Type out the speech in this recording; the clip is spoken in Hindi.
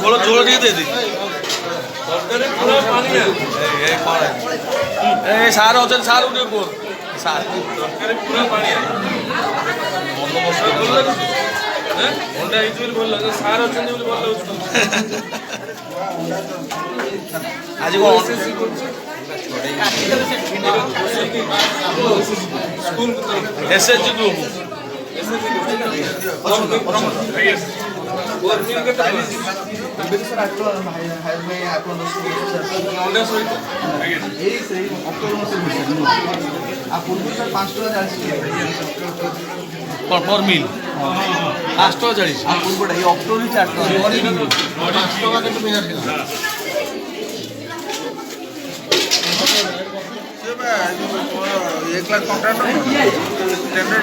थोड़ा जोड़ दिए दे दी सार अच्छा सार उठे बोल सार पूरा पानी अंडा भल लगे सार अच्छा भल आज एसएचजी ग्रुप पर मिल 5 टका 40 पूर्वटा ये अक्टोबर 4 टका 5 टका के तो एक लाख कॉन्ट्रैक्ट टेंडर